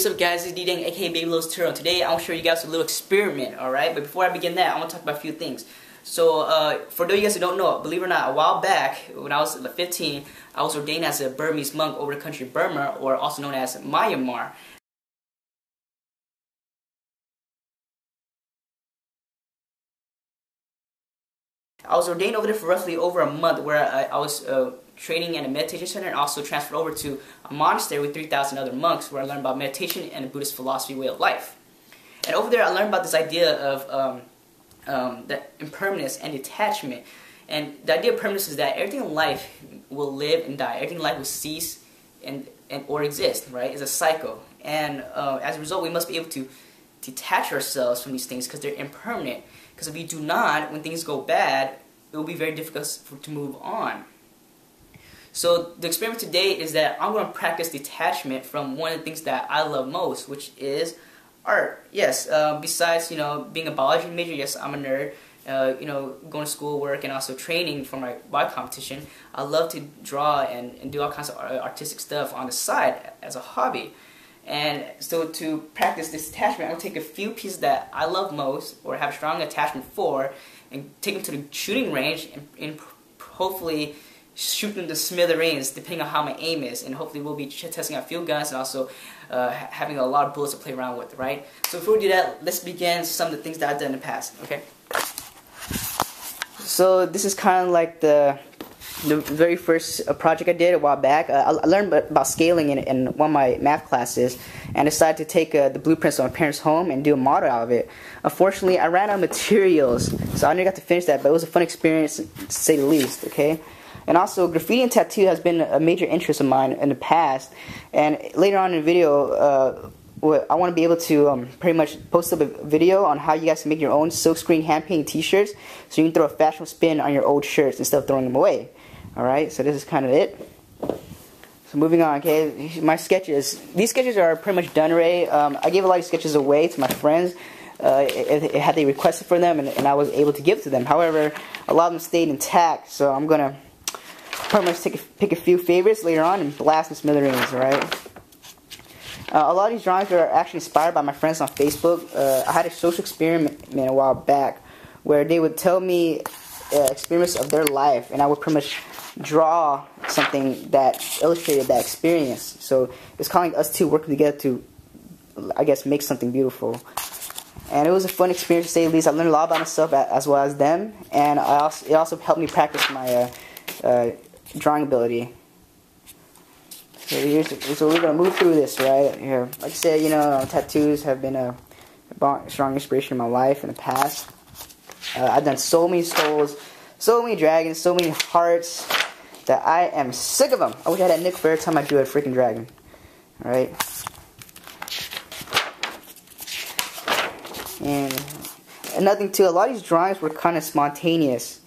What's up guys, it's D-Dang aka Baby Little Turtle. Today I want to show you guys a little experiment, alright? But before I begin that, I want to talk about a few things. So, for those of you guys who don't know, believe it or not, a while back, when I was 15, I was ordained as a Burmese monk over the country of Burma, or also known as Myanmar. I was ordained over there for roughly over a month, where I was training in a meditation center and also transferred over to a monastery with 3,000 other monks, where I learned about meditation and the Buddhist philosophy way of life. And over there I learned about this idea of the impermanence and detachment. And the idea of permanence is that everything in life will live and die. Everything in life will cease and or exist, right? It's a cycle. And as a result, we must be able to detach ourselves from these things because they're impermanent. Because if we do not, when things go bad, it will be very difficult to move on. So the experiment today is that I'm going to practice detachment from one of the things that I love most, which is art. Yes, besides, being a biology major, yes, I'm a nerd. Going to school, work, and also training for my Y competition. I love to draw and do all kinds of artistic stuff on the side as a hobby. And so to practice this detachment, I'm going to take a few pieces that I love most or have a strong attachment for and take them to the shooting range and hopefully shoot them to smithereens depending on how my aim is. And hopefully we'll be testing out field guns and also having a lot of bullets to play around with, right? So before we do that, let's begin some of the things that I've done in the past, okay? So this is kind of like the very first project I did a while back. I learned about scaling in one of my math classes and decided to take the blueprints of my parents' home and do a model out of it. Unfortunately, I ran out of materials, so I never got to finish that, but it was a fun experience to say the least, okay? And also, graffiti and tattoo has been a major interest of mine in the past, and later on in the video, I want to be able to pretty much post up a video on how you guys can make your own silkscreen hand-painted t-shirts so you can throw a fashionable spin on your old shirts instead of throwing them away. Alright, so this is kind of it. So moving on, okay, my sketches. These sketches are pretty much done already. I gave a lot of sketches away to my friends. Had they requested for them, and I was able to give to them. However, a lot of them stayed intact, so I'm going to pretty much pick a few favorites later on and blast them smithereens, alright? A lot of these drawings are actually inspired by my friends on Facebook. I had a social experiment a while back where they would tell me experiments of their life, and I would pretty much draw something that illustrated that experience. So it's kind of like us two working together to, I guess, make something beautiful. And it was a fun experience to say the least. I learned a lot about myself as well as them, and it also helped me practice my drawing ability. So we're going to move through this right here. Like I said, tattoos have been a strong inspiration in my life in the past. I've done so many souls, so many dragons, so many hearts that I am sick of them. I wish I had that Nick for every time I drew a freaking dragon. Alright? And another thing too, a lot of these drawings were kind of spontaneous.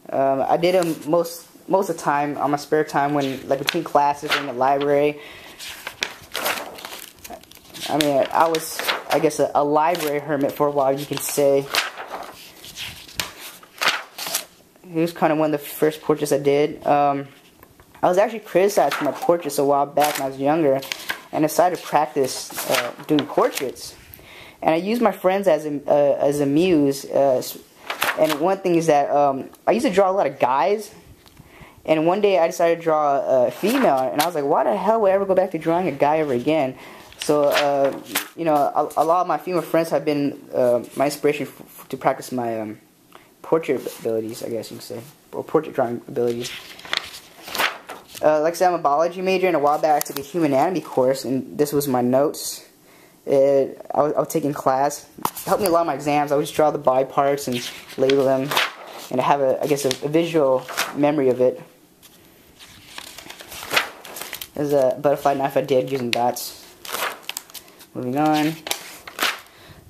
I did them most of the time on my spare time when, like, between classes or in the library. I mean, I was, I guess, a library hermit for a while, you can say. It was kind of one of the first portraits I did. I was actually criticized for my portraits a while back when I was younger, and decided to practice doing portraits. And I used my friends as a muse. And one thing is that I used to draw a lot of guys. And one day I decided to draw a female, and I was like, why the hell would I ever go back to drawing a guy ever again? So, a lot of my female friends have been my inspiration to practice my portrait abilities, I guess you can say, or portrait drawing abilities. Like I said, I'm a biology major, and a while back I took a human anatomy course, and this was my notes. I was taking class. It helped me a lot in my exams. I would just draw the body parts and label them, and have I guess a visual memory of it. There's a butterfly knife I did using dots. Moving on.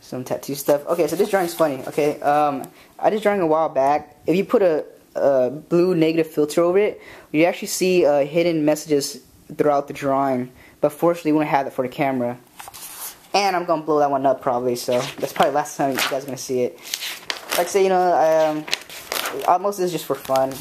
Some tattoo stuff. Okay, so this drawing's funny, okay? I did drawing a while back. If you put a blue negative filter over it, you actually see hidden messages throughout the drawing. But fortunately, we won't have that for the camera. And I'm going to blow that one up probably, so that's probably the last time you guys are going to see it. Like I say, most of this is just for fun.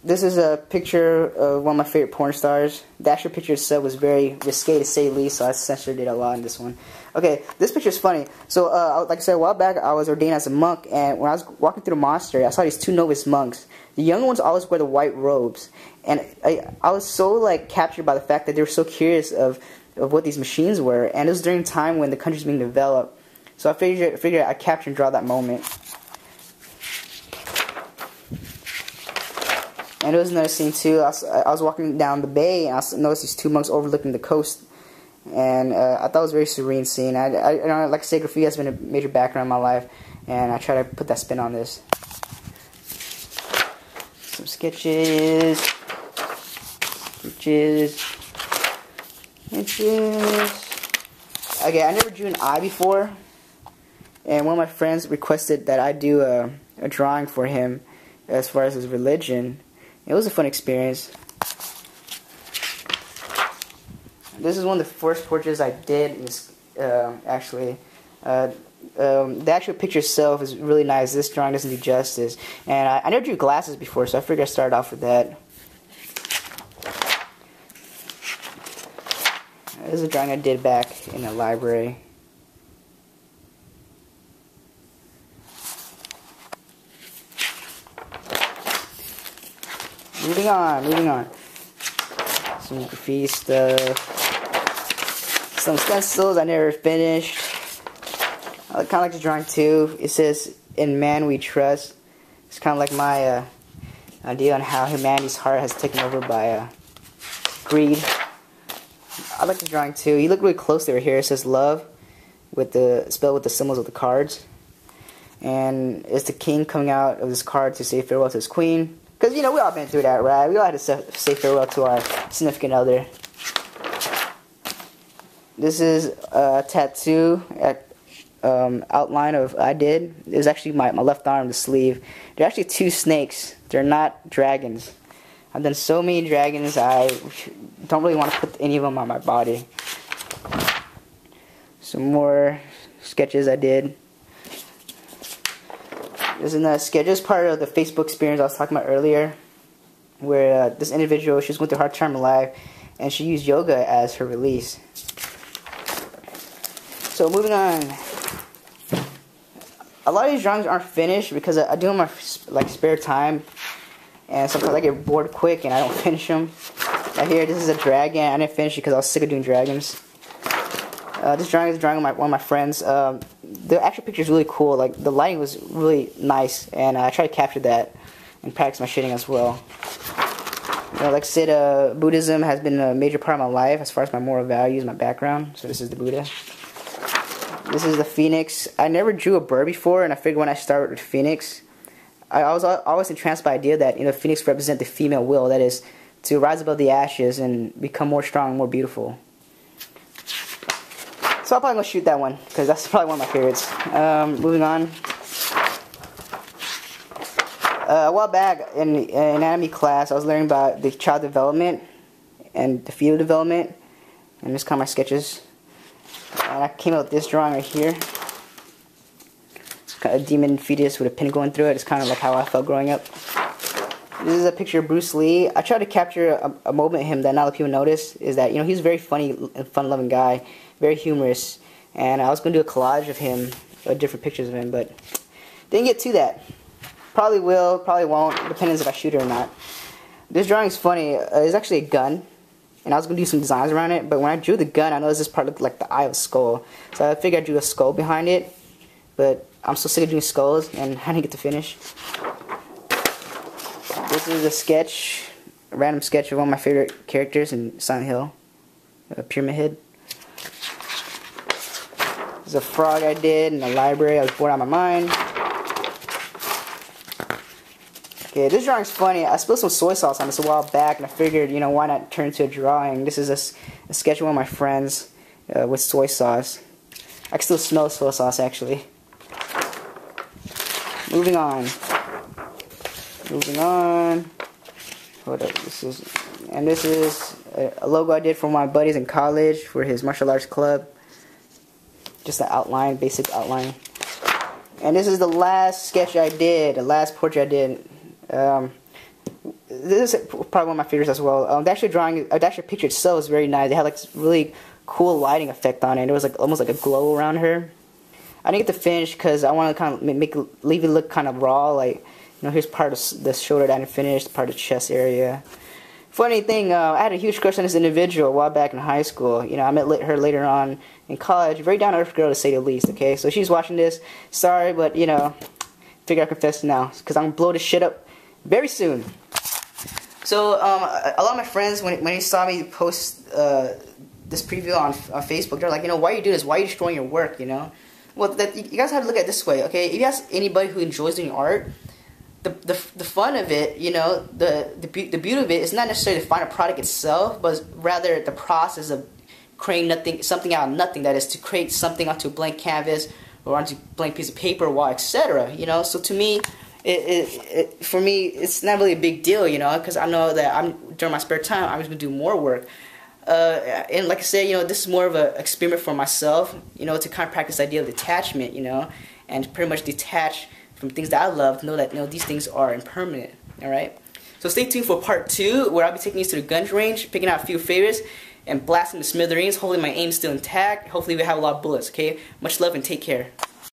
this is a picture of one of my favorite porn stars. The actual picture itself was very risque to say the least, so I censored it a lot in this one. Okay, this picture is funny. So, like I said, a while back, I was ordained as a monk, and when I was walking through the monastery, I saw these two novice monks. The younger ones always wear the white robes, and I was so like captured by the fact that they were so curious of what these machines were, and it was during a time when the country was being developed. So I figured I'd capture and draw that moment. And there was another scene too. I was walking down the bay, and I noticed these two monks overlooking the coast, and I thought it was a very serene scene. I like I say, graffiti has been a major background in my life, and I try to put that spin on this. Some sketches. Okay, I never drew an eye before, and one of my friends requested that I do a drawing for him as far as his religion. It was a fun experience. This is one of the first portraits I did, actually. The actual picture itself is really nice. This drawing doesn't do justice. And I never drew glasses before, so I figured I'd start off with that. This is a drawing I did back in the library. Moving on. Some graffiti stuff. Some stencils I never finished. I kind of like the drawing too. It says, "In man we trust." It's kind of like my idea on how humanity's heart has taken over by greed. I like the drawing too. You look really close over here. It says love, spelled with the symbols of the cards. And it's the king coming out of this card to say farewell to his queen. Because, you know, we all been through that, right? We all had to say farewell to our significant other. This is a tattoo outline of I did. It was actually my left arm, the sleeve. They're actually two snakes. They're not dragons. I've done so many dragons, I don't really want to put any of them on my body. Some more sketches I did. This is a sketch. This is part of the Facebook experience I was talking about earlier, where this individual, she was going through a hard time in life, and she used yoga as her release. So moving on. A lot of these drawings aren't finished because I do them in my spare time, and sometimes I get bored quick and I don't finish them. Right here, this is a dragon. I didn't finish it because I was sick of doing dragons. This drawing is a drawing of one of my friends. The actual picture is really cool. Like, the lighting was really nice, and I tried to capture that and practice my shading as well. You know, like I said, Buddhism has been a major part of my life as far as my moral values, my background. So this is the Buddha. This is the phoenix. I never drew a bird before, and I figured when I start with the phoenix, I was always entranced by the idea that, you know, phoenix represent the female will, that is, to rise above the ashes and become more strong and more beautiful. So I'm probably going to shoot that one, because that's probably one of my favorites. Moving on. A while back in anatomy class, I was learning about the child development and the fetal development. And this is kind of my sketches. And I came up with this drawing right here. It's kind of a demon fetus with a pin going through it. It's kind of like how I felt growing up. This is a picture of Bruce Lee. I tried to capture a moment of him that not a lot of people notice. Is that, you know, he's a very funny and fun-loving guy. Very humorous, and I was going to do a collage of him, different pictures of him, but didn't get to that. Probably will, probably won't, depends if I shoot it or not. This drawing is funny. It's actually a gun, and I was going to do some designs around it, but when I drew the gun, I noticed this part looked like the eye of a skull, so I figured I drew a skull behind it, but I'm so sick of doing skulls, and I didn't get to finish. This is a sketch, a random sketch of one of my favorite characters in Silent Hill, Pyramid Head. There's a frog I did in the library. I was bored out of my mind. Okay, this drawing's funny. I spilled some soy sauce on this a while back, and I figured, you know, why not turn it into a drawing? This is a sketch of one of my friends with soy sauce. I can still smell soy sauce, actually. Moving on. Hold up. This is a logo I did for my buddies in college for his martial arts club. Just the outline, basic outline. And this is the last sketch I did, the last portrait I did. this is probably one of my favorites as well. The actual picture itself was very nice. It had like this really cool lighting effect on it. It was like almost like a glow around her. I didn't get to finish because I want to kind of leave it look kind of raw. Like, you know, here's part of the shoulder that I didn't finish, part of the chest area. Funny thing, I had a huge crush on this individual a while back in high school. You know, I met her later on in college. Very down-to-earth girl, to say the least, okay? So she's watching this. Sorry, but, you know, figure I confess now. Because I'm going to blow this shit up very soon. So, a lot of my friends, when they saw me post this preview on Facebook, they're like, you know, why are you doing this? Why are you destroying your work, you know? Well, you guys have to look at it this way, okay? If you ask anybody who enjoys doing art, the fun of it, you know, the beauty of it is not necessarily the final product itself, but rather the process of creating something out of nothing. That is, to create something onto a blank canvas or onto a blank piece of paper, wall, etc. You know, so to me, for me, it's not really a big deal, you know, because I know that during my spare time, I'm just gonna do more work. And like I said, you know, this is more of an experiment for myself, you know, to kind of practice the idea of detachment, you know, and pretty much detach from things that I love, to know that, you know, these things are impermanent. Alright? So stay tuned for part 2, where I'll be taking you to the gun range, picking out a few favorites, and blasting the smithereens. Hopefully my aim's still intact. Hopefully we have a lot of bullets, okay? Much love and take care.